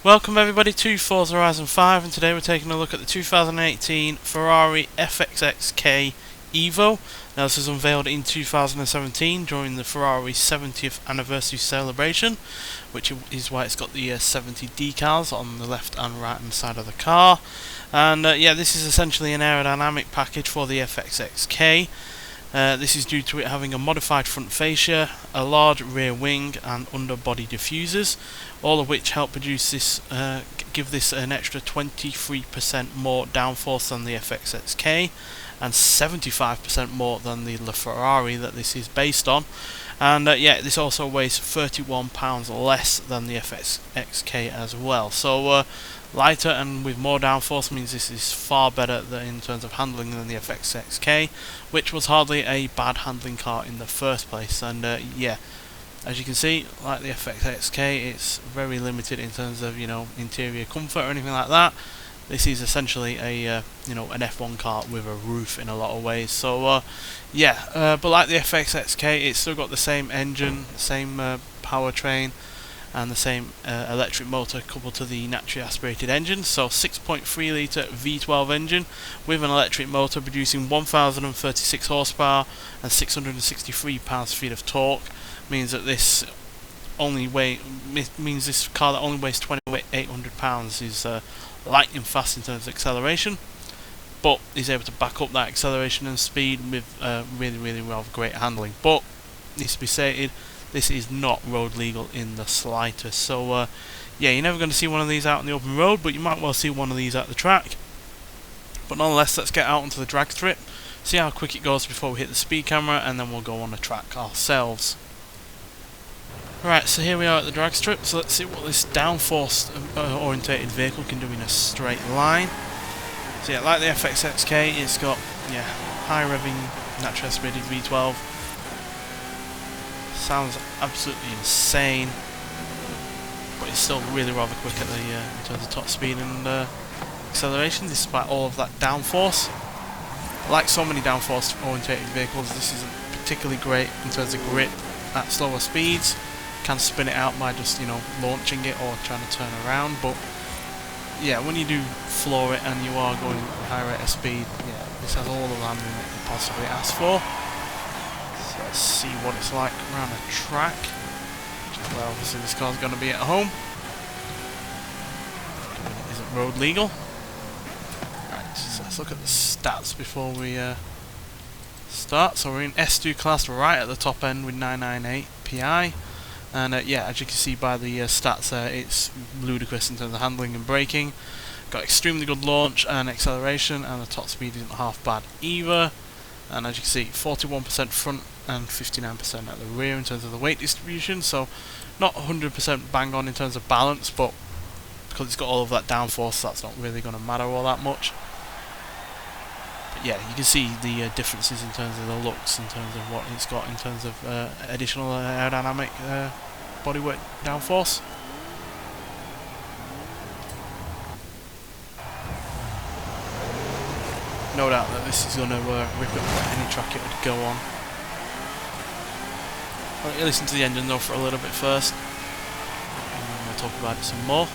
Welcome everybody to Forza Horizon 5, and today we're taking a look at the 2018 Ferrari FXX-K Evo. Now this was unveiled in 2017 during the Ferrari 70th anniversary celebration, which is why it's got the 70 decals on the left and right hand side of the car. And yeah, this is essentially an aerodynamic package for the FXX-K. This is due to it having a modified front fascia, a large rear wing and underbody diffusers, all of which help produce this, give this an extra 23% more downforce than the FXX-K and 75% more than the LaFerrari that this is based on. And yeah, this also weighs 31 pounds less than the FXX-K as well. So lighter and with more downforce means this is far better in terms of handling than the FXX-K, which was hardly a bad handling car in the first place. And yeah, as you can see, like the FXX-K, it's very limited in terms of interior comfort or anything like that. This is essentially a an F1 car with a roof in a lot of ways. So yeah, but like the FXX-K, it's still got the same engine, same powertrain, and the same electric motor coupled to the naturally aspirated engine. So 6.3 litre V12 engine with an electric motor producing 1036 horsepower and 663 pounds-feet of torque means that this car that only weighs 2,800 pounds is lightning fast in terms of acceleration, but is able to back up that acceleration and speed with really rather great handling. But needs to be stated, this is not road legal in the slightest. So yeah, you're never going to see one of these out on the open road, but you might well see one of these at the track. But nonetheless, let's get out onto the drag strip, see how quick it goes before we hit the speed camera, and then we'll go on the track ourselves. Right, so here we are at the drag strip, so let's see what this downforce orientated vehicle can do in a straight line. So yeah, like the FXX-K, it's got high revving naturally aspirated V12. Sounds absolutely insane, but it's still really rather quick at the in terms of top speed and acceleration, despite all of that downforce. Like so many downforce orientated vehicles, this isn't particularly great in terms of grip at slower speeds. Can spin it out by just launching it or trying to turn around, but yeah, when you do floor it and you are going at a high rate of speed, yeah, this has all the landing that you possibly ask for. So let's see what it's like around a track, which is where obviously this car's going to be at home. It isn't road legal. Right, so let's look at the stats before we start. So we're in S2 class right at the top end with 998 PI. And yeah, as you can see by the stats there, it's ludicrous in terms of handling and braking. Got extremely good launch and acceleration, and the top speed isn't half bad either. And as you can see, 41% front and 59% at the rear in terms of the weight distribution. So not 100% bang on in terms of balance, but because it's got all of that downforce, that's not really going to matter all that much. But yeah, you can see the differences in terms of the looks, in terms of what it's got in terms of additional aerodynamic bodywork downforce. No doubt that this is going to rip up any track it would go on. I'll let you listen to the engine though for a little bit first, and then we'll talk about it some more.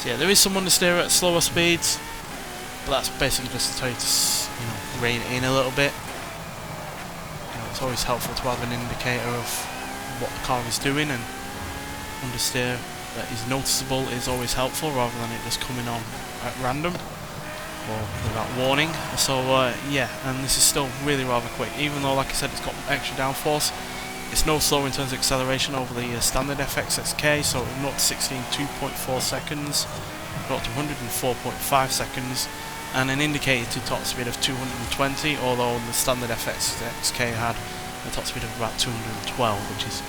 So yeah, there is some understeer at slower speeds, but that's basically just to tell you to rein it in a little bit. It's always helpful to have an indicator of what the car is doing, and understeer that is noticeable is always helpful rather than it just coming on at random or without warning. So yeah, and this is still really rather quick, even though like I said it's got extra downforce. It's no slower in terms of acceleration over the standard FXX-K, so 0 to 60 in 2.4 seconds, 0 to 104.5 seconds, and an indicated top speed of 220, although the standard FXX-K had a top speed of about 212, which is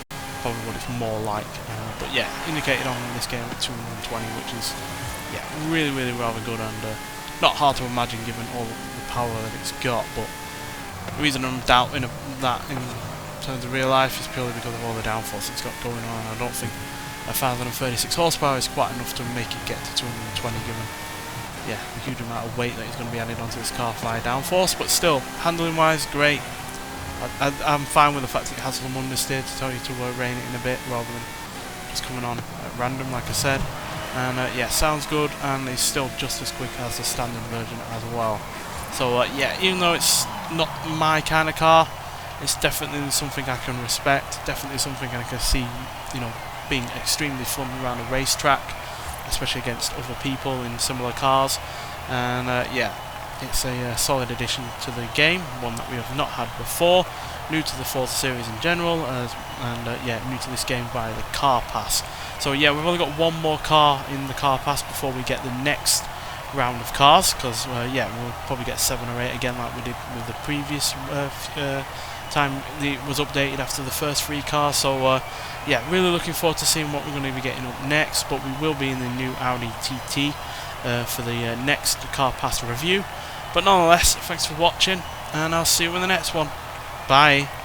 probably what it's more like. But yeah, indicated on this game at 220, which is yeah, really rather good, and not hard to imagine given all the power that it's got. But the reason I'm doubting that in terms of real life is purely because of all the downforce it's got going on. I don't think 1036 horsepower is quite enough to make it get to 220 given the huge amount of weight that is going to be added onto this car via downforce. But still, handling wise, great. I'm fine with the fact that it has some understeer to tell you to rein it in a bit rather than just coming on at random, like I said. And yeah, sounds good, and it's still just as quick as the standard version as well. So yeah, even though it's not my kind of car, it's definitely something I can respect. Definitely something I can see, being extremely fun around a racetrack, especially against other people in similar cars. And yeah, it's a solid addition to the game, one that we have not had before, new to the Forza series in general, and yeah, new to this game via the car pass. So yeah, we've only got one more car in the car pass before we get the next round of cars, because yeah, we'll probably get 7 or 8 again like we did with the previous time it was updated after the first 3 cars. So yeah, really looking forward to seeing what we're going to be getting up next, but we will be in the new Audi TT for the next car pass review. But nonetheless, thanks for watching, and I'll see you in the next one. Bye.